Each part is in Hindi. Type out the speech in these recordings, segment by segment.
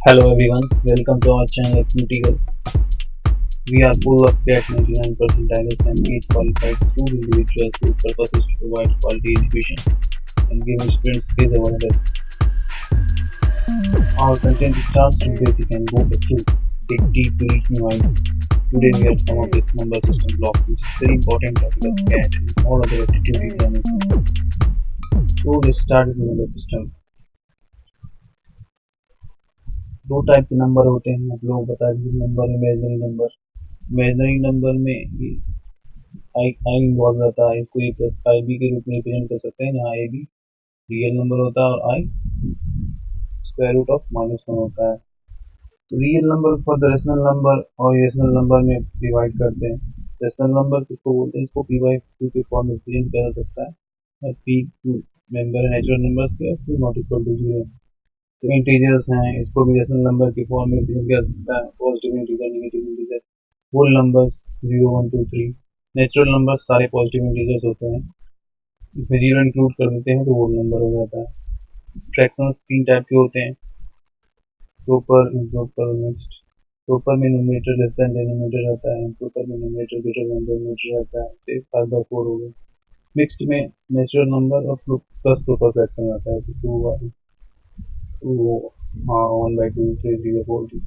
Hello everyone, welcome to our channel Critical. We are full of cat 99% diverse and age qualified school individuals whose purpose is to provide quality education and give students skills awareness. Our content starts with basic and go to take deep to reach new heights. Today we are come up with number system block, which is very important topic of cat and all other aptitude examinations. So let's start with number system. दो टाइप के नंबर होते हैं, आप लोग बता दीजिए number, imaginary number. Imaginary number में आई आई इन्वॉल्व रहता है, इसको ए प्लस आई बी के रूप में रिप्रेजेंट कर सकते हैं, जहाँ ए बी रियल नंबर होता है और आई स्क्वायर रूट ऑफ -1 होता है। तो real number for the rational number और रेशनल नंबर में डिवाइड करते हैं। रेशनल नंबर किसको बोलते हैं, इसको पी बाई क्यू के फॉर्म में रिप्रेजेंट किया जा सकता है, और पी क्यू मेंबर है नेचुरल नंबर के, और क्यू नॉट इक्वल टू 0। तो इंटीजर्स हैं, इसको भी रेशनल नंबर के फॉर्म में रिप्रेजेंट किया जा सकता है, positive integer, negative integer, whole numbers 0 1 2 3। Natural number सारे पॉजिटिव इंटीजर्स होते हैं, इसमें 0 इंक्लूड कर देते हैं तो होल नंबर हो जाता है। फ्रैक्शंस 3 टाइप के होते हैं, प्रॉपर, इम्प्रॉपर, मिक्स्ड। प्रॉपर में न्यूमरेटर लेस देन डिनोमिनेटर रहता है, इम्प्रॉपर में न्यूमरेटर ग्रेटर देन डिनोमिनेटर रहता है, तो 5/4 हो गया। मिक्स्ड में नेचुरल नंबर और प्लस प्रॉपर फ्रैक्शन रहता है, तो 2 हाँ 1/2 3 3/4।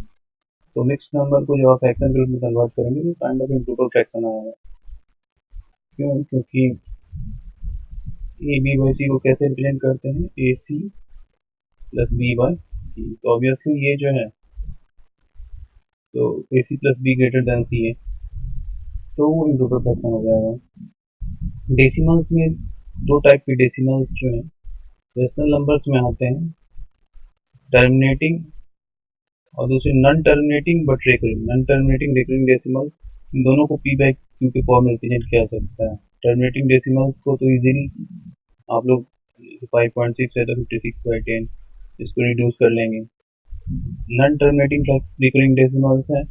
तो मिक्स्ड नंबर को जब आप फ्रैक्शन के रूप में कन्वर्ट करेंगे तो काइंड ऑफ इम्प्रॉपर फ्रैक्शन आएगा। क्यों? क्योंकि ए बी बाई सी को कैसे रिप्रेजेंट करते हैं, A C plus B by C. तो ऑब्वियसली ये जो है, तो A C plus B greater than C है, तो वो इम्प्रॉपर फ्रैक्शन हो जाएगा। डेसिमल्स में दो टाइप के डेसिमल्स जो हैं रेशनल नंबर्स में आते हैं, टर्मिनेटिंग और दूसरे non terminating but recurring. Non terminating recurring decimal, इन दोनों को पी बाई क्यू के फॉर्म में रिप्रेजेंट किया जा सकता है। टर्मिनेटिंग डेसिमल्स को तो इजीली आप लोग 5.6 है तो 56/10 इसको रिड्यूस कर लेंगे। नॉन टर्मिनेटिंग रिकरिंग डेसिमल्स है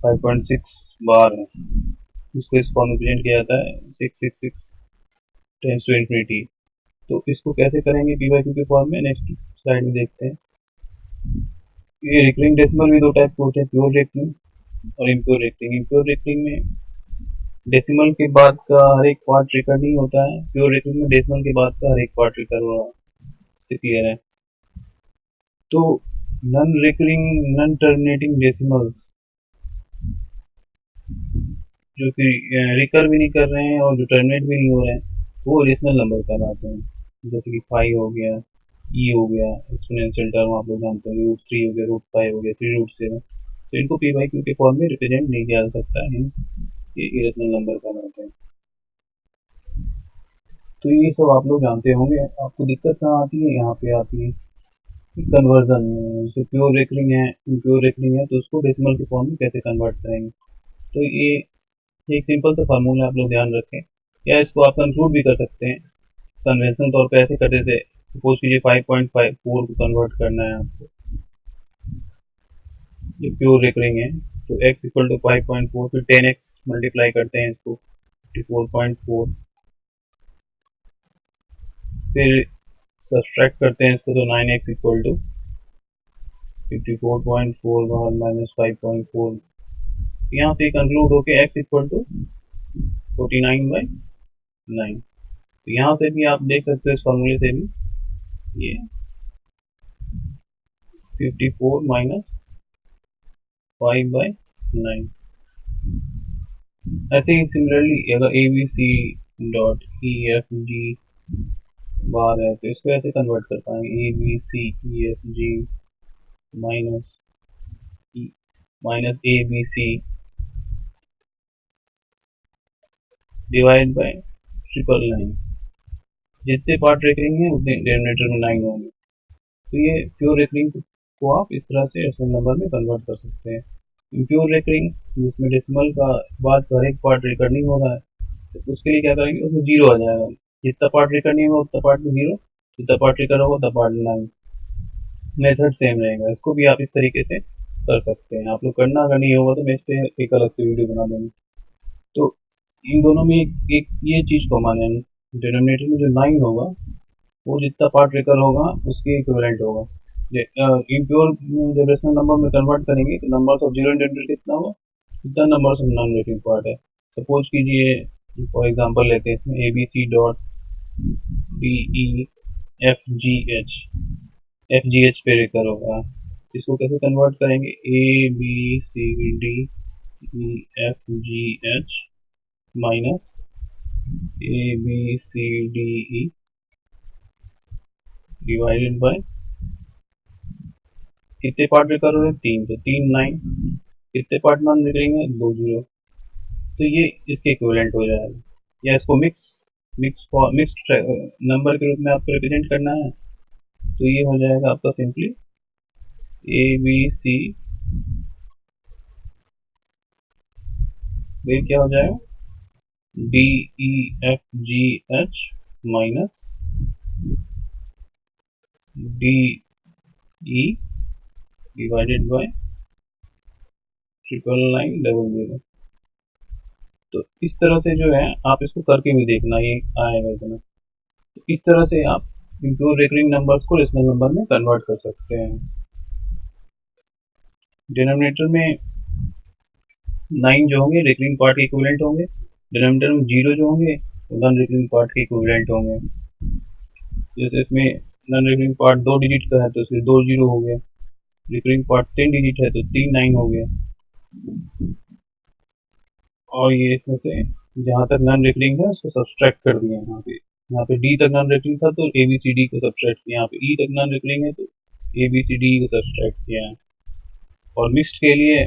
5.6 बार है, इसको इस फॉर्म में प्रेजेंट किया जाता है 666 टेंस टू इन्फिनिटी। तो इसको कैसे करेंगे पी बाई क्यू के फॉर्म में, नेक्स्ट स्लाइड में देखते हैं। ये रिकरिंग डेसिमल भी दो टाइप के होते हैं, प्योर रिकरिंग और इम्प्योर रिकरिंग। इम्प्योर रिकरिंग में डेसिमल के बाद का हर एक पार्ट रिकर नहीं होता है, प्योर रिकरिंग में डेसिमल के बाद का हर एक पार्ट रिकर हो रहा है, क्लियर है। तो non recurring non terminating decimals जो कि रिकर भी नहीं कर रहे हैं और जो टर्मिनेट भी नहीं हो रहे हैं, वो रेशनल नंबर कहलाते हैं। जैसे कि 5 हो गया, ई हो गया, एक्सपोनेंशियल टर्म आप लोग जानते हैं, √3 हो गया, √5 हो गया, 3√7। तो इनको पी बाई क्यू के फॉर्म में रिप्रेजेंट नहीं किया जा सकता है, ये इरेशनल नंबर कहलाते हैं। तो ये सब आप लोग जानते होंगे। आपको दिक्कत कहाँ आती है, यहाँ पे आती है कन्वर्जन में। जैसे प्योर रेकरिंग है, इम्प्योर रेकरिंग है, तो उसको डेसिमल के फॉर्म में कैसे कन्वर्ट करेंगे। तो ये एक सिंपल सा फार्मूला आप लोग ध्यान रखें, या इसको आप कंक्लूड भी कर सकते हैं कन्वेंशनल तौर पे ऐसे करने से। सपोज कीजिए 5.54 को कन्वर्ट करना है आपको, ये प्योर रेकरिंग है, तो x इक्वल टू 5.4, फिर 10x मल्टीप्लाई करते हैं इसको 54.4, फिर सब्सट्रैक्ट करते हैं इसको, तो 9x इक्वल टू 54.4 बाहर -5.4। यहाँ से कंक्लूड होके x इक्वल टू 49/9। तो यहाँ से भी आप देख सकते हो, इस फॉर्मूले से भी ये 54 माइनस 5/9। ऐसे ही सिमिलरली अगर A B C dot E F G bar है, तो इसको ऐसे कन्वर्ट कर पाएंगे, A B C E F G minus A B C divide by 999। जितने पार्ट रेकरिंग है उतने डिनोमिनेटर में 9 होंगे। तो ये प्योर रेकरिंग को आप इस तरह से रेशनल नंबर में कन्वर्ट कर सकते हैं। इम्प्योर रेकरिंग जिसमें डेसिमल का बाद हर एक पार्ट रिकर नहीं हो रहा है, तो उसके लिए क्या करेंगे, उसमें 0 आ जाएगा। जितना पार्ट रिकर नहीं होगा उतना पार्ट में 0, जितना पार्ट रिकर होगा उतना पार्ट में 9। मेथड सेम रहेगा, इसको भी आप इस तरीके से कर सकते हैं। आप लोग करना, अगर नहीं होगा तो मैं इस पर एक अलग से वीडियो बना दूंगा। तो इन दोनों में एक ये चीज़ को माने, डिनोमिनेटर में जो 9 होगा वो जितना पार्ट रिकर होगा उसके इक्विवेलेंट होगा। इम्प्योर जब रेशनल नंबर में कन्वर्ट करेंगे तो नंबर्स ऑफ जीरो इंडेंटेड कितना होगा, कितना numbers of non negative part है। सपोज कीजिए फॉर एग्जांपल लेते हैं इसमें ABC डॉट DEFGH, FGH पे रेकर होगा, इसको कैसे कन्वर्ट करेंगे, ABCDEFGH minus ABCDE divided by कितने पार्ट रेकर हो रहे हैं, 3, तो 3 9, कितने पार्ट नॉन निकलेंगे, 2 0, तो ये इसके इक्विवेलेंट हो जाएगा। या इसको मिक्स्ड नंबर के रूप में आपको रिप्रेजेंट करना है तो ये हो जाएगा आपका सिंपली ABC, फिर क्या हो जाएगा DEFGH minus DE divided by 99900। तो इस तरह से जो है आप इसको करके भी देखना ये आएगा इतना। तो इस तरह से आप इम्प्योर रिकरिंग नंबर्स को रेशनल नंबर में कन्वर्ट कर सकते हैं। डिनोमिनेटर में 9 जो होंगे रिकरिंग पार्ट के इक्विवेलेंट होंगे, डिनोमिनेटर में 0 जो होंगे नॉन रिकरिंग पार्ट के इक्विवेलेंट होंगे। जैसे इसमें नॉन रिकरिंग पार्ट 2 डिजिट का है तो इसलिए 2 0 हो गया, रिकरिंग पार्ट 10 डिजिट है तो 3 9 हो गया। और ये इसमें से जहाँ तक नॉन रिकरिंग है उसको सब्सट्रैक्ट कर दिया यहाँ पे डी तक नॉन रिकरिंग था तो ABCD को सब्सट्रैक्ट किया, यहाँ पे ई तक नॉन रिकरिंग है तो ABCD को सब्सट्रैक्ट किया है। और मिक्स्ड के लिए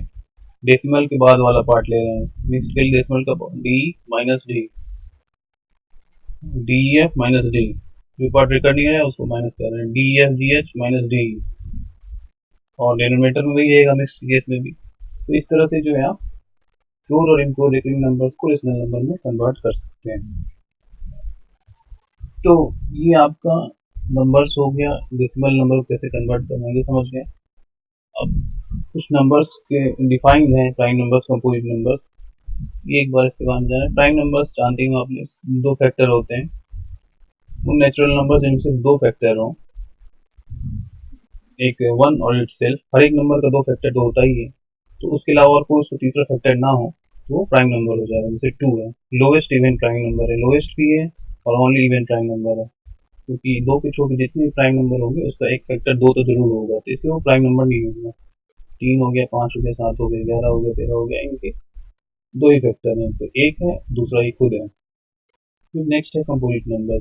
डेसिमल के बाद वाला पार्ट ले रहे हैं, मिक्स्ड के लिए डेसिमल का D minus D, DEF minus D, जो पार्ट रिकॉर्ड नहीं है उसको माइनस कर रहे हैं, DEFGH माइनस डी। और डिनोमिनेटर में भी रहेगा मिक्स्ड केस में भी। तो इस तरह से जो है आप प्योर और इम्प्योर रिकरिंग नंबर्स को रेशनल नंबर में कन्वर्ट कर सकते हैं। तो ये आपका नंबर्स हो गया, डेसिमल नंबर को कैसे कन्वर्ट करना है समझ गए। अब कुछ नंबर्स के डिफाइंड हैं, प्राइम नंबर्स, कंपोजिट नंबर्स, ये एक बार इसके बाद में जाना है। प्राइम नंबर्स जानते हैं आपने 2 फैक्टर होते हैं, उन नेचुरल नंबर जिनमें सिर्फ 2 फैक्टर हो, एक 1 और इट सेल्फ, हर एक नंबर का 2 फैक्टर तो होता ही है, तो उसके अलावा और कोई उसका तीसरा फैक्टर ना हो तो वो प्राइम नंबर हो जाएगा। जैसे 2 है, लोवेस्ट इवन प्राइम नंबर है, लोवेस्ट भी है और ओनली इवन प्राइम नंबर है, क्योंकि 2 के छोटे जितने भी प्राइम नंबर होंगे उसका एक फैक्टर 2 तो जरूर होगा, तो इसलिए वो प्राइम नंबर नहीं होगा। 3 हो गया, 5 हो गया, 7 हो गया, 11 हो गया, 13 हो गया, इनके 2 ही फैक्टर हैं, तो एक है दूसरा ही खुद है। फिर नेक्स्ट है कंपोजिट नंबर,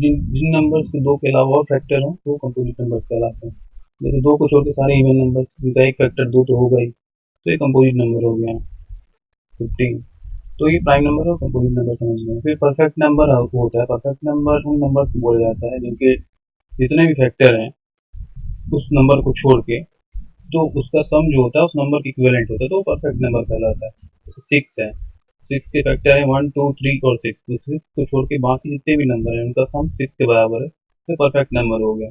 जिन जिन नंबर्स के 2 के अलावा और फैक्टर हो वो कंपोजिट नंबर कहलाते हैं। जैसे 2 को छोड़ के सारे इवन नंबर जिनका एक फैक्टर 2 तो होगा ही, तो ये कंपोजिट नंबर हो गया 15। तो ये प्राइम नंबर और कंपोजिट नंबर समझ गए। फिर परफेक्ट नंबर होता है, परफेक्ट नंबर उन नंबर को बोला जाता है जिनके जितने भी फैक्टर हैं उस नंबर को छोड़ के तो उसका सम जो होता है उस नंबर के इक्विवेलेंट होता है, तो वो परफेक्ट नंबर कहलाता है। जैसे 6 है, 6 के फैक्टर है 1 2 3 और 6, तो 6 को छोड़ के बाकी जितने भी नंबर हैं उनका सम 6 के बराबर है, तो परफेक्ट नंबर हो गया।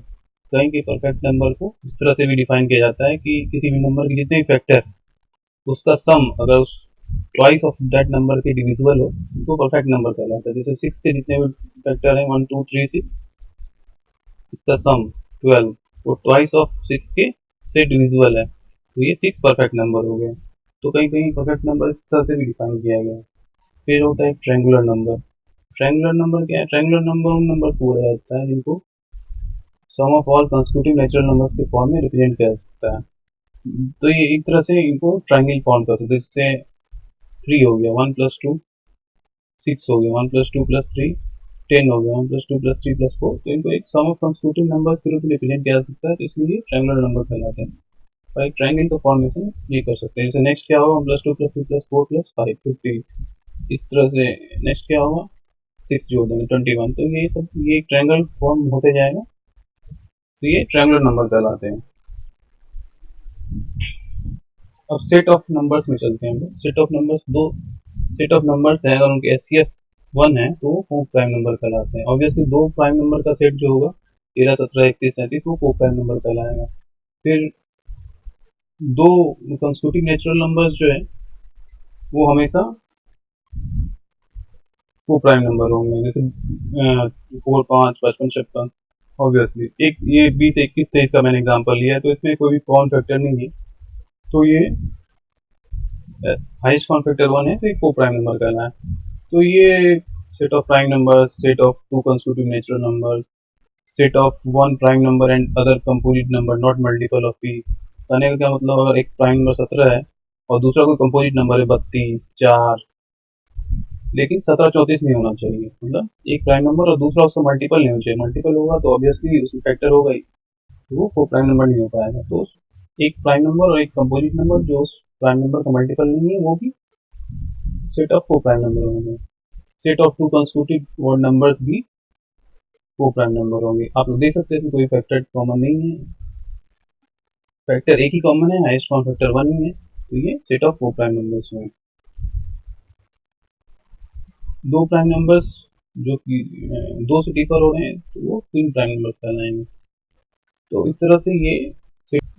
कहीं कि परफेक्ट नंबर को इस तरह से भी डिफाइन किया जाता है कि किसी भी नंबर के जितने भी फैक्टर उसका सम अगर उस ट्वाइस ऑफ दैट नंबर के डिविजिबल हो तो परफेक्ट नंबर कहलाता है। जैसे 6 के जितने भी फैक्टर हैं 1 2 3 6, इसका सम 12 वो ट्वाइस ऑफ 6 के से डिविजिबल है, तो ये 6 परफेक्ट नंबर हो गए। तो कहीं कहीं परफेक्ट नंबर इस तरह से भी डिफाइन किया गया है। फिर होता है ट्रायंगुलर नंबर। ट्रायंगुलर नंबर क्या है, ट्रायंगुलर नंबर उन नंबर को बोला जाता है जिनको sum of all consecutive natural numbers के फॉर्म में रिप्रेजेंट किया जा सकता है। तो ये एक तरह से इनको ट्रायंगल फॉर्म कर सकते हैं। जैसे 3 हो गया 1 + 2, 6 हो गया 1 + 2 + 3, 10 हो गया 1 + 2 + 3 + 4, तो इनको एक सम ऑफ कंसेक्यूटिव नंबर्स के रूप में रिप्रेजेंट किया जा सकता है, तो इसलिए ट्रायंगुलर नंबर कहलाते हैं। और एक ट्रायंगल का फॉर्मेशन ये कर सकते हैं। जैसे नेक्स्ट क्या होगा 1 + 2 + 3 + 4 + 5 15, इस तरह से नेक्स्ट क्या होगा 6 जोड़ देंगे 21, तो ये सब ये एक ट्रायंगल फॉर्म होते जाएगा, तो ये ट्रायंगुलर नंबर कहलाते हैं। अब सेट ऑफ नंबर्स में चलते हैं हम लोग। सेट ऑफ नंबर्स, दो सेट ऑफ नंबर्स हैं, अगर उनके HCF 1 है तो वो को प्राइम नंबर कहलाते हैं। ऑब्वियसली 2 प्राइम नंबर का सेट जो होगा 13 17 31 37 वो को प्राइम नंबर कहलाएगा। फिर 2 कंसेक्यूटिव नेचुरल नंबर्स जो है वो हमेशा को प्राइम नंबर होंगे, जैसे 4 5 55 56, ऑब्वियसली एक ये 20, 21, 23 का मैंने एग्जांपल लिया है, तो इसमें कोई भी कॉमन फैक्टर नहीं है, तो ये हाईएस्ट कॉमन फैक्टर 1 है, तो ये को प्राइम नंबर कहना है। तो ये set of prime number, set of to consecutive natural number, set of one prime number and other composite number not multiple of P. कहने का क्या मतलब, अगर एक प्राइम नंबर 17 है और दूसरा कोई कंपोजिट नंबर है 32, 4, लेकिन 17, 34 नहीं होना चाहिए। मतलब एक प्राइम नंबर और दूसरा उसका मल्टीपल नहीं होना चाहिए। मल्टीपल होगा तो ऑब्वियसली उसमें फैक्टर होगा ही, तो वो प्राइम नंबर नहीं हो पाएगा। तो एक प्राइम नंबर और एक कंपोजिट नंबर जो उस प्राइम नंबर का मल्टीपल नहीं है, वो भी सेट ऑफ को प्राइम नंबर होंगे। Set of to consecutive odd numbers भी को प्राइम नंबर होंगे। आप लोग देख सकते हैं कि कोई फैक्टर कॉमन नहीं है, फैक्टर एक ही कॉमन है, हाईएस्ट कॉमन फैक्टर 1 ही है, तो ये सेट ऑफ को प्राइम नंबर्स में। दो प्राइम नंबर्स जो कि दो से डिफर हो रहे हैं, तो वो तीन प्राइम नंबर्स कहलाएंगे। तो इस तरह से ये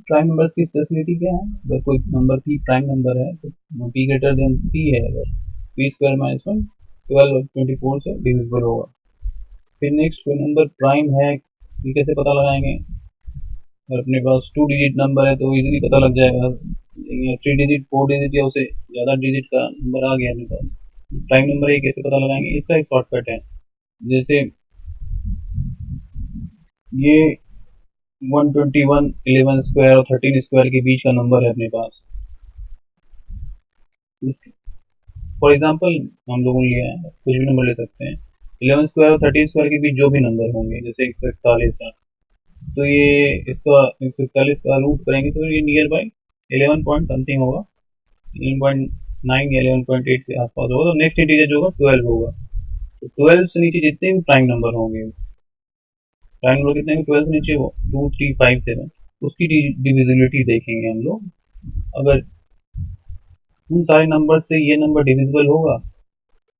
प्राइम नंबर्स की स्पेशलिटी क्या है, अगर कोई नंबर पी प्राइम नंबर है तो पी ग्रेटर देन पी है, अगर पी स्क्वायर माइनस 1 12 और 24 से डिविजिबल होगा। फिर नेक्स्ट कोई नंबर प्राइम है, ये कैसे पता लगाएंगे, अगर अपने पास 2 डिजिट नंबर है तो इजीली पता लग जाएगा, 3 डिजिट 4 डिजिट या उससे ज़्यादा डिजिट का नंबर आ गया अपने पास, प्राइम नंबर है, कैसे पता लगाएंगे, इसका एक शॉर्टकट है। जैसे ये 121, 11 स्क्वायर और 13 स्क्वायर के बीच का नंबर है अपने पास। फॉर एग्जाम्पल हम लोगों ने लिया है, कुछ भी नंबर ले सकते हैं, 11 स्क्वायर और 13 स्क्वायर के बीच जो भी नंबर होंगे, जैसे 141 है, तो ये इसका 141 का रूट करेंगे तो ये नियर बाई 11 पॉइंट समथिंग होगा, 11.9 या 11.8 के आसपास होगा। तो नेक्स्ट इंटीजर जो होगा 12 होगा। तो 12 से नीचे जितने भी प्राइम नंबर होंगे, प्राइम नंबर कितने 12 से नीचे हो 2, 3, 5, 7, उसकी डिविजिबिलिटी देखेंगे हम लोग। अगर उन सारे नंबर से ये नंबर डिविजिबल होगा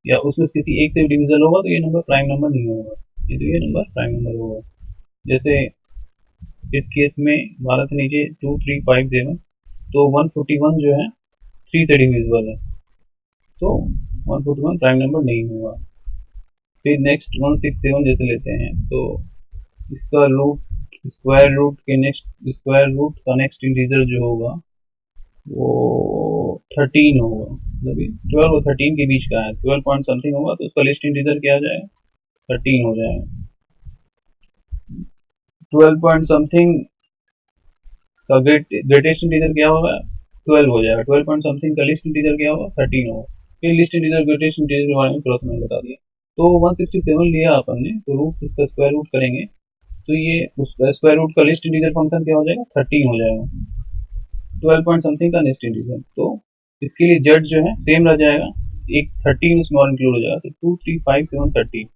या उसमें से किसी एक से भी डिविजिबल होगा, तो ये नंबर प्राइम नंबर नहीं होगा, ये नंबर प्राइम नंबर होगा। जैसे इस केस में 12 से नीचे 2, 3, 5, 7, तो 141 जो है 3 से डिविजिबल है, तो 141 प्राइम नंबर नहीं होगा। फिर नेक्स्ट 167 जैसे लेते हैं, तो इसका रूट स्क्वायर रूट के नेक्स्ट स्क्वायर रूट का नेक्स्ट इंटीजर जो होगा वो 13 होगा, मतलब 12 और 13 के बीच का है, 12 पॉइंट समथिंग होगा, तो उसका लिस्ट इंटीजर क्या आ जाएगा, 13 हो जाएगा। 12 पॉइंट समथिंग का ग्रेटेस्ट इंटीजर क्या होगा, 12 हो जाएगा। 12 पॉइंट समथिंग का लिस्ट इंटीजर क्या होगा, 13 होगा। फिर लिस्ट इंटीजर ग्रेटेस्ट इंटीजर के बारे में थोड़ा सा मैंने बता दिया। तो 167 लिया अपन ने, तो रूट उसका स्क्वायर रूट करेंगे, तो ये उसका स्क्वायर रूट का लिस्ट इंटीजर फंक्शन क्या हो जाएगा, 13 हो जाएगा। 12 पॉइंट समथिंग का नेक्स्ट इंटीजर, तो इसके लिए जेड जो है सेम रह जाएगा, एक 13 उसमें और इंक्लूड हो जाएगा, तो 2, 3, 5, 7, 13,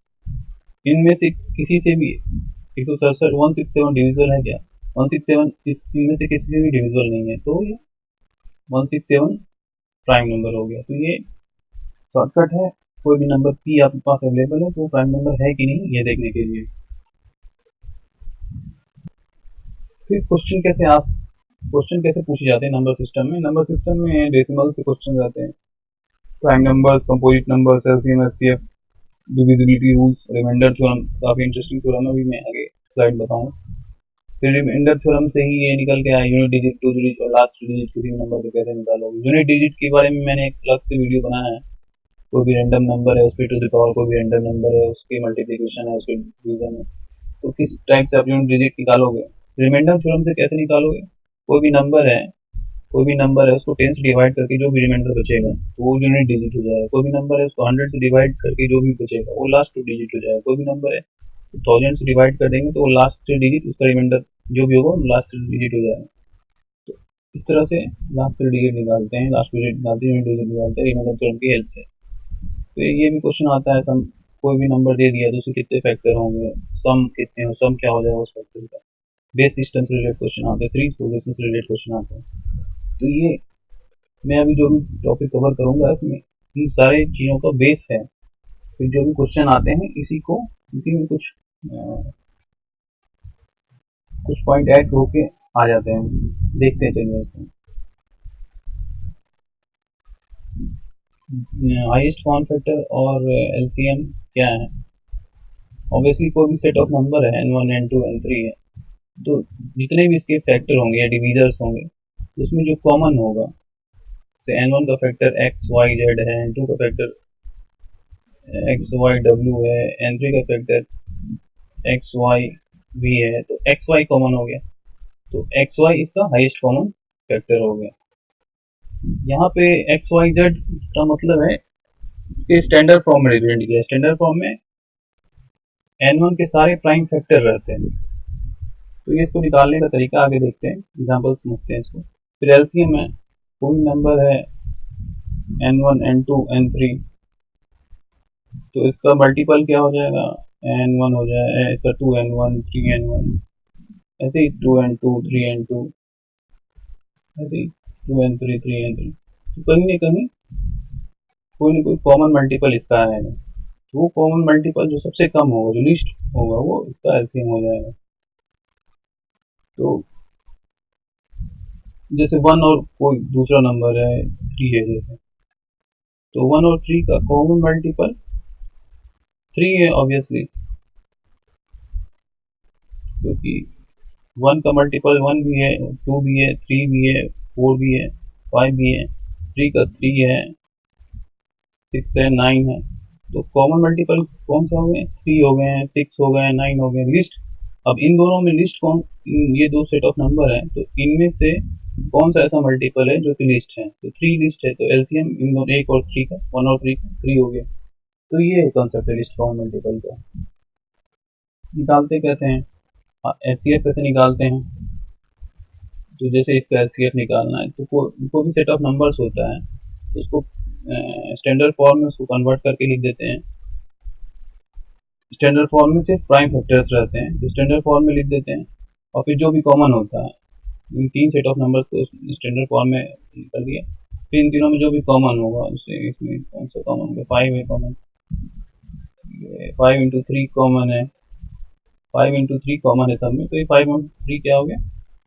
इनमें से किसी से भी 167 167 डिविजिबल है क्या, 167 इनमें से किसी से भी डिविजिबल नहीं है, तो ये 167 प्राइम नंबर हो गया। तो ये शॉर्टकट है, कोई भी नंबर पी आपके पास अवेलेबल है तो प्राइम नंबर है कि नहीं ये देखने के लिए। फिर क्वेश्चन कैसे पूछे जाते हैं नंबर सिस्टम में। नंबर सिस्टम में डेसिमल से क्वेश्चन आते हैं, prime numbers, composite numbers, LCM, HCF, divisibility rules, remainder theorem, काफी इंटरेस्टिंग थ्योरम है, अभी मैं आगे स्लाइड बताऊंगा। फिर रिमाइंडर थ्योरम से ही ये निकल के आया यूनिट डिजिट, टू डिजिट और लास्ट डिजिट किसी नंबर को कैसे निकालोगे। यूनिट डिजिट के बारे में मैंने एक अलग से वीडियो बनाया है, कोई भी रैंडम नंबर है उसके टू द पावर, कोई भी रैंडम नंबर है उसकी मल्टीप्लिकेशन है, उसके डिवीजन है, तो किस टाइप से आप यूनिट डिजिट निकालोगे। रिमाइंडर थ्योरम से कैसे निकालोगे, कोई भी नंबर है, कोई भी नंबर है उसको 10 से डिवाइड करके जो भी रिमाइंडर बचेगा तो वो यूनिट डिजिट हो जाएगा। कोई भी नंबर है उसको 100 से डिवाइड करके जो भी बचेगा वो लास्ट 2 डिजिट हो जाएगा। कोई भी नंबर है 1000 से डिवाइड कर देंगे तो वो लास्ट डिजिट, उसका रिमाइंडर जो भी होगा लास्ट डिजिट हो जाएगा। तो इस तरह से लास्ट डिजिट निकालते हैं, लास्ट डिजिट निकालते हैं, यूनिट डिजिट निकालते हैं रिमाइंडर थ्योरम की हेल्प से। तो ये भी क्वेश्चन आता है, सम कोई भी नंबर दे दिया तो उसके कितने फैक्टर होंगे, सम कितने हो, सम क्या हो जाएगा उस फैक्टर का। बेस सिस्टम से रिलेटेड क्वेश्चन आते हैं, सीरीज प्रोग्रेशन से रिलेटेड क्वेश्चन आते हैं। तो ये मैं अभी जो भी टॉपिक कवर करूंगा इसमें इन सारी चीज़ों का बेस है। फिर जो भी क्वेश्चन आते हैं इसी में कुछ पॉइंट ऐड होके आ जाते हैं, देखते हैं चलिए इसमें। हाईएस्ट कॉमन फैक्टर और एलसीएम क्या है। ऑब्वियसली कोई भी सेट ऑफ नंबर है n1 n2 n3 है, तो जितने भी इसके फैक्टर होंगे या डिवीजर्स होंगे, उसमें जो कॉमन होगा, से n1 का फैक्टर x y z है, n2 का फैक्टर x y w है, n3 का फैक्टर एक्स वाई भी है, तो एक्स वाई कॉमन हो गया, तो एक्स वाई इसका हाईएस्ट कॉमन फैक्टर हो गया। यहाँ पे एक्स वाई जेड का मतलब है इसके स्टैंडर्ड फॉर्म में रिप्रेजेंट किया। स्टैंडर्ड फॉर्म में n1 के सारे प्राइम फैक्टर रहते हैं, तो ये इसको निकालने का तरीका आगे देखते हैं, एग्जाम्पल समझते हैं इसको। फिर एलसीएम है, कोई नंबर है n1 n2 n3, तो इसका मल्टीपल क्या हो जाएगा, n1 हो जाएगा, इसका 2n1 3n1, ऐसे ही 2n2 3n2, ऐसे ही 2n3 3n3, तो कहीं ना कहीं कोई ना कोई कॉमन मल्टीपल इसका आएगा। तो वो कॉमन मल्टीपल जो सबसे कम होगा, जो लीस्ट होगा, वो इसका एलसीएम हो जाएगा। तो जैसे 1 और कोई दूसरा नंबर है 3 है जैसे, तो 1 और 3 का कॉमन मल्टीपल 3 है ऑब्वियसली, क्योंकि 1 का मल्टीपल 1 भी है, 2 भी है, 3 भी है, 4 भी है, 5 भी है, 3 का 3 है, 6 है, 9 है। तो कॉमन मल्टीपल कौन सा हो गए, 3 हो गए हैं, 6 हो गए हैं, 9 हो गए। लिस्ट, अब इन दोनों में लिस्ट कौन, ये दो सेट ऑफ नंबर है, तो इनमें से कौन सा ऐसा मल्टीपल है जो कि लिस्ट है, तो 3 लिस्ट है, तो एलसीएम इन दोनों 1 और 3 का, 1 और 3 का 3 हो गया। तो ये कॉन्सेप्ट है लिस्ट कॉमन मल्टीपल का। निकालते कैसे हैं, एचसीएफ कैसे निकालते हैं, तो जैसे इसका एचसीएफ निकालना है, तो कोई भी सेट ऑफ नंबर्स होता है, तो उसको स्टैंडर्ड फॉर्म में उसको कन्वर्ट करके लिख देते हैं। स्टैंडर्ड फॉर्म में सिर्फ प्राइम फैक्टर्स रहते हैं, तो स्टैंडर्ड फॉर्म में लिख देते हैं, और फिर जो भी कॉमन होता है, इन 3 सेट ऑफ नंबर्स को स्टैंडर्ड फॉर्म में कर दिया। फिर इन तीनों में जो भी कॉमन होगा, उससे इसमें कौन सा कॉमन होगा, 5 है कॉमन, 5 इंटू 3 कॉमन है, 5 इंटू 3 कॉमन है सब में, तो ये 5 इंटू 3 क्या हो गया,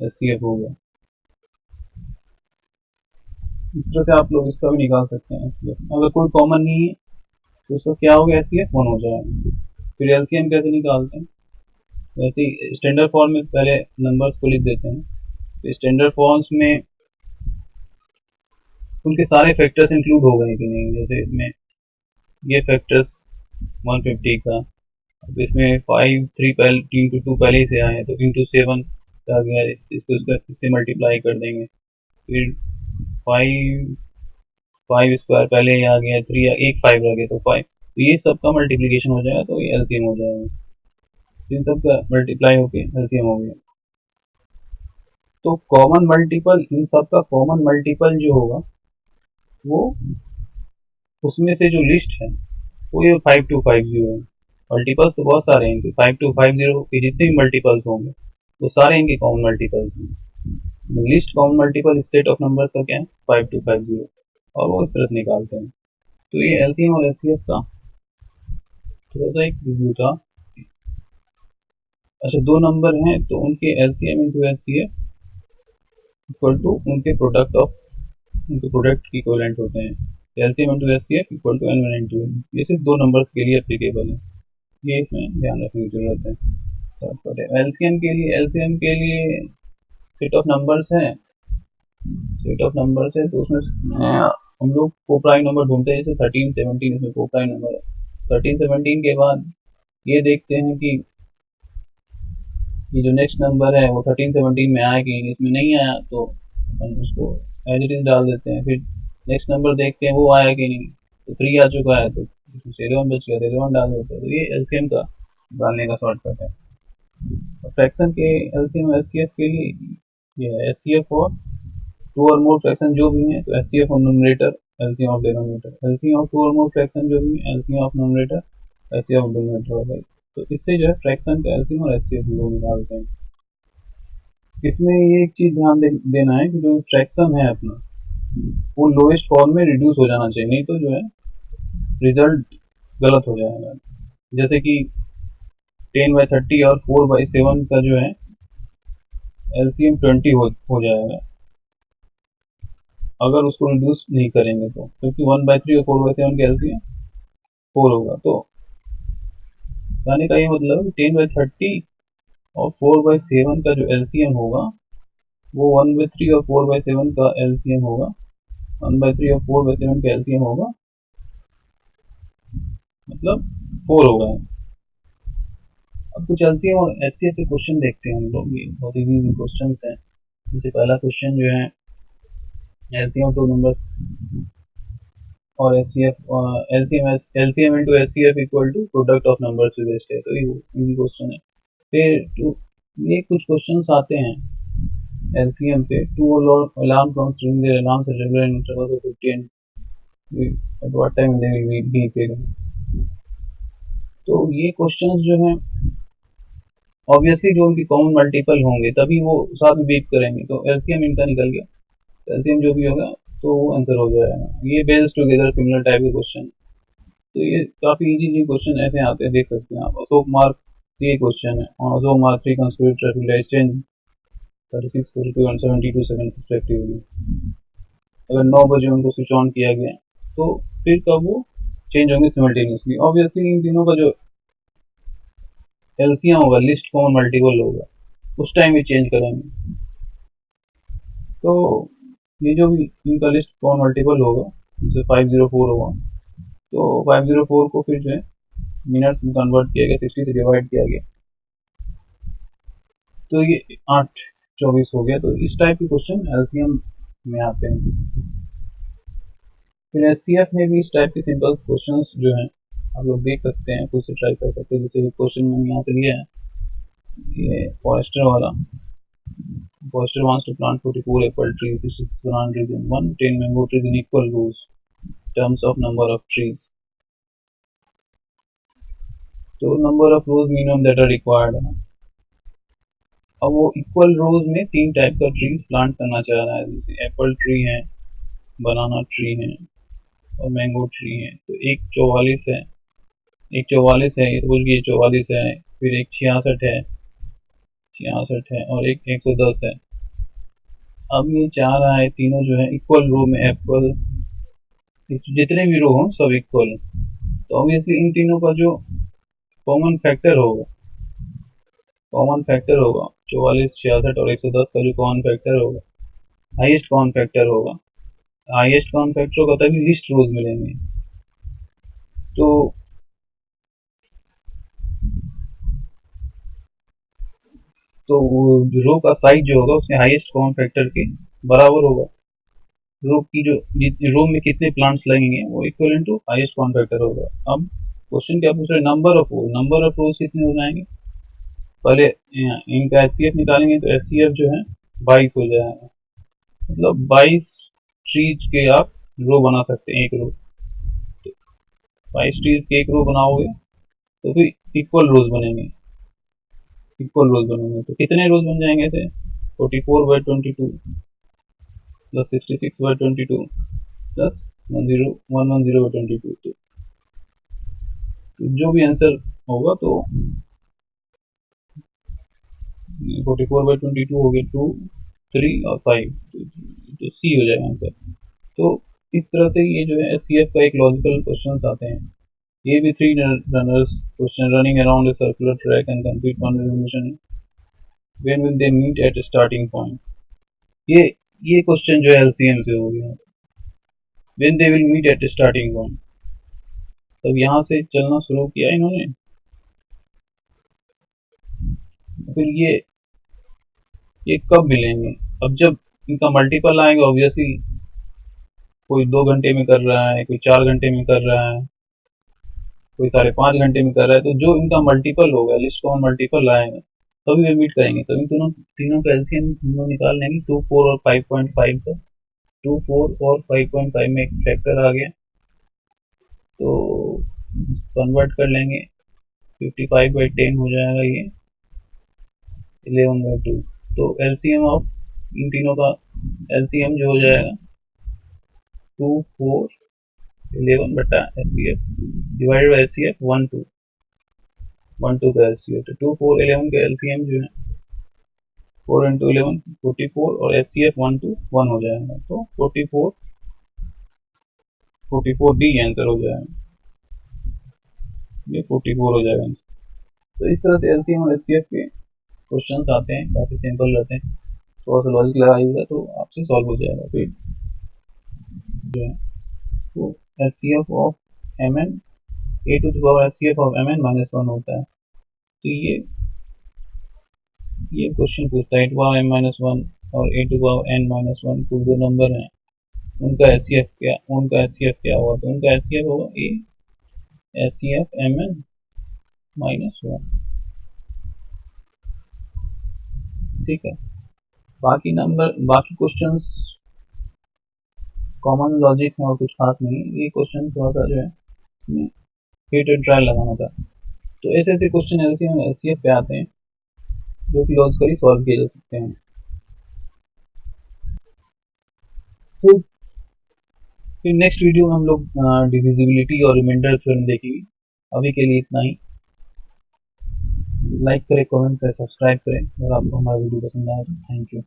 एचसीएफ हो गया। इस तरह से आप लोग इसका भी निकाल सकते हैं एचसीएफ। अगर कोई कॉमन नहीं है तो उसका क्या हो गया, एचसीएफ 1 हो जाएगा। फिर एलसीएम कैसे निकालते हैं, वैसे ही स्टैंडर्ड फॉर्म में पहले नंबर्स को लिख देते हैं, तो स्टैंडर्ड फॉर्म्स में उनके सारे फैक्टर्स इंक्लूड हो गए कि नहीं, जैसे इसमें ये फैक्टर्स 150 का, अब इसमें 5 3 पहले 3 टू 2 पहले ही से आए हैं, तो इंटू 7 आ गया, इसको इससे मल्टीप्लाई कर देंगे। फिर 5 5 स्क्वायर पहले ही आ गया, 3 एक 5 रह गया, तो 5, तो ये सब का मल्टीप्लीकेशन हो जाएगा, तो ये एलसीएम हो जाएगा। इन सब का मल्टीप्लाई होके एलसीएम हो गया। तो कॉमन मल्टीपल, इन सब का कॉमन मल्टीपल जो होगा, वो उसमें से जो लिस्ट है वो ये 5250 है। मल्टीपल्स तो बहुत सारे हैं, 5250 के जितने भी मल्टीपल्स होंगे वो सारे इनके कॉमन मल्टीपल्स हैं। लिस्ट कॉमन मल्टीपल इस सेट ऑफ नंबर्स का क्या है, 5250, और वो इस तरह से निकालते हैं। तो ये एलसीएम और एचसीएफ का थोड़ा सा एक रिव्यू था। अच्छा, दो नंबर हैं तो उनके LCM into HCF equal to उनके प्रोडक्ट ऑफ, उनके प्रोडक्ट की इक्विवेलेंट होते हैं। LCM into HCF equal to n1 n2, ये सिर्फ दो नंबर्स के लिए एप्लीकेबल है, ये इसमें ध्यान रखने की जरूरत है। एलसीएम के लिए सेट ऑफ नंबर्स है, सेट ऑफ नंबर्स है, तो उसमें हम लोग को प्राइम नंबर ढूंढते हैं, जैसे 13 17 इसमें को प्राइम नंबर है। 13 17 के बाद ये देखते हैं कि ये जो नेक्स्ट नंबर है वो 13 17 में आया कि इसमें नहीं आया, तो हम उसको एज इट इज डाल देते हैं। फिर नेक्स्ट नंबर देखते हैं वो आया कि नहीं, तो 3 आ चुका है, तो 11 बच गया, 11 डाल देते हैं। तो ये एलसीएम का डालने का शॉर्टकट है। फ्रैक्शन के एलसीएम एचसीएफ के लिए ये एचसीएफ और 2 और मोर फ्रैक्शन जो भी हैं, तो HCF of numerator, LCM of denominator, LCM of 2 और मोर फ्रैक्शन जो भी है, LCM of numerator, LCM of denominator हो गई। तो इससे जो है फ्रैक्शन का एलसीएम और एचसीएफ लोग निकालते हैं। इसमें ये एक चीज ध्यान देना है कि जो फ्रैक्शन है अपना, वो लोएस्ट फॉर्म में रिड्यूस हो जाना चाहिए, नहीं तो जो है रिजल्ट गलत हो जाएगा। जैसे कि 10/30 और 4/7 का जो है एलसीएम 20 हो जाएगा अगर उसको रिड्यूस नहीं करेंगे, तो क्योंकि 1/3 और 4/7 का एलसीएम 4 होगा। तो यानी का ये मतलब 10/30 और 4/7 का जो एलसीएम होगा वो 1/3 और 4/7 का एलसीएम होगा, 1/3 और 4/7 का एलसीएम होगा, मतलब 4 होगा। अब कुछ एलसीएम और एचसीएफ के क्वेश्चन देखते हैं हम लोग, ये बहुत इजी क्वेश्चन हैं। जैसे पहला क्वेश्चन जो है एलसीएम टू नंबर्स और HCF, LCM into HCF equal to product of numbers with H है, तो ये इजी क्वेश्चन है। फिर ये कुछ क्वेश्चंस आते हैं एलसीएम पे, two alarm clocks ring their alarms at regular intervals of 50 and at what time they will be beeping। तो ये क्वेश्चंस जो हैं ऑब्वियसली जो उनकी कॉमन मल्टीपल होंगे तभी वो साथ में बीप करेंगे, तो एलसीएम इनका निकल गया, एलसीएम जो भी होगा तो वो आंसर हो जाएगा। ये बेस्ड टुगेदर सिमिलर टाइप के क्वेश्चन, तो ये काफी इजी क्वेश्चन ऐसे आते हैं, देख सकते हैं आप। अशोक मार्ग ये क्वेश्चन है, और अशोक मार्ग 3 constructed traffic light change 36, 42 and 72 second respectively. अगर 9 बजे उनको स्विच ऑन किया गया तो फिर कब वो चेंज होंगे सिमल्टेनियसली। ऑब्वियसली इन तीनों का जो एलसीएम होगा, लिस्ट कॉमन मल्टीपल होगा, उस टाइम ये चेंज करेंगे। तो ये जो भी इनका लिस्ट कॉमन मल्टीपल होगा, जैसे 504 होगा, तो 504 को फिर जो है मिनट में कन्वर्ट किया गया, 60 से डिवाइड किया गया, तो ये 8/24 हो गया। तो इस टाइप के क्वेश्चन एलसीएम में आते हैं। फिर एचसीएफ में भी इस टाइप के सिंपल क्वेश्चंस जो हैं आप लोग देख सकते हैं, खुद से ट्राई कर सकते हैं। जैसे क्वेश्चन मैंने यहाँ से लिया है, ये फॉरेस्टर वाला, forester wants to plant 44 apple trees, 66 banana trees and 110 mango trees in equal rows, terms of number of trees। तो number of rows minimum that are required है। अब वो इक्वल रोज में 3 टाइप का ट्रीज प्लांट करना चाह रहा है, जैसे एप्पल ट्री है, बनाना ट्री है और मैंगो ट्री है। तो एक 44 है, एक 44 है, ये सपोज ये 44 है, फिर एक 66 है और एक 110 है। अब ये चाह रहा है तीनों जो है इक्वल रो में एप्पल, जितने भी रो हों सब इक्वल, तो ऑब्वियसली इन तीनों का जो कॉमन फैक्टर होगा, 44, 66 और 110 का जो कॉमन फैक्टर होगा, हाईएस्ट कॉमन फैक्टर होगा, हाईएस्ट कॉमन फैक्टर होगा तभी लिस्ट रोज मिलेंगे। तो रो का साइज जो होगा उसके हाईएस्ट कॉमन फैक्टर के बराबर होगा। रो की जो रो में कितने प्लांट्स लगेंगे वो equal to highest common factor होगा। अब क्वेश्चन क्या पूछ रहे हैं, नंबर ऑफ रोज कितने हो जाएंगे। पहले इनका एचसीएफ निकालेंगे, तो एचसीएफ जो है 22 हो जाएगा, मतलब 22 ट्रीज के आप रो बना सकते हैं, एक रो। 22 ट्रीज के एक रो बनाओगे तो फिर इक्वल रोज बनेंगे, तो कितने रोज बन जाएंगे थे, 44/22 प्लस 66/22 प्लस 110/22। तो जो भी आंसर होगा तो 44/22 हो गया 2, 3 और 5, तो सी हो जाएगा आंसर। तो इस तरह से ये जो है एचसीएफ का एक लॉजिकल क्वेश्चन आते हैं। ये भी 3 runners question running around a circular track and complete one mission, when will they meet at starting point. ये क्वेश्चन जो है एलसीएम से हो गया, when they will meet at starting point. तब यहाँ से चलना शुरू किया इन्होंने, फिर ये कब मिलेंगे। अब जब इनका मल्टीपल आएंगे, ऑब्वियसली कोई 2 घंटे में कर रहा है, कोई 4 घंटे में कर रहा है, कोई 5.5 घंटे में कर रहा है, तो जो इनका मल्टीपल होगा, लिस्ट का मल्टीपल आएगा तभी वे मीट करेंगे। तभी तीनों का एलसीएम हम लोग निकाल लेंगे 2, 4 और 5.5 का। 2, 4 और 5.5 में एक फैक्टर आ गया, तो कन्वर्ट कर लेंगे, 55/10 हो जाएगा, ये 11/2। तो एलसीएम ऑफ इन तीनों का एलसीएम जो हो जाएगा 2, 4, 11 बटा एचसीएफ डिवाइडेड बाई एचसीएफ 1, 2 का एचसीएफ। तो 2, 4, 11 का एलसीएम जो है 4 × 11 44 और एचसीएफ 1, 2, 1 हो जाएगा, तो 44 डी आंसर हो जाएगा, ये 44 हो जाएगा। तो इस तरह से एलसीएम और एचसीएफ के क्वेश्चन आते हैं, काफ़ी सिंपल रहते हैं, थोड़ा सा लॉजिक लगाइएगा तो आपसे सॉल्व हो जाएगा। फिर जो है तो H C F of M N a to the power H C F of M N minus one होता है। तो ये क्वेश्चन पूछता है a to power M minus one और a to power N minus one कुल दो नंबर हैं, उनका एच सी एफ क्या, होगा, तो उनका एच सी एफ होगा a H C F M N minus one. ठीक है, बाकी क्वेश्चंस कॉमन लॉजिक है और कुछ खास नहीं। ये क्वेश्चन थोड़ा सा जो है हिट एंड ट्रायल लगाना था। तो ऐसे ऐसे क्वेश्चन एलसीएम और एचसीएफ पे आते हैं जो कि लॉजिकली सॉल्व किए जा सकते हैं। फिर फिर नेक्स्ट वीडियो में हम लोग डिविजिबिलिटी और रिमाइंडर थ्योरम देखेंगे। अभी के लिए इतना ही। लाइक करें, कमेंट करें, सब्सक्राइब करें। अगर आपको हमारा वीडियो पसंद आए तो थैंक यू।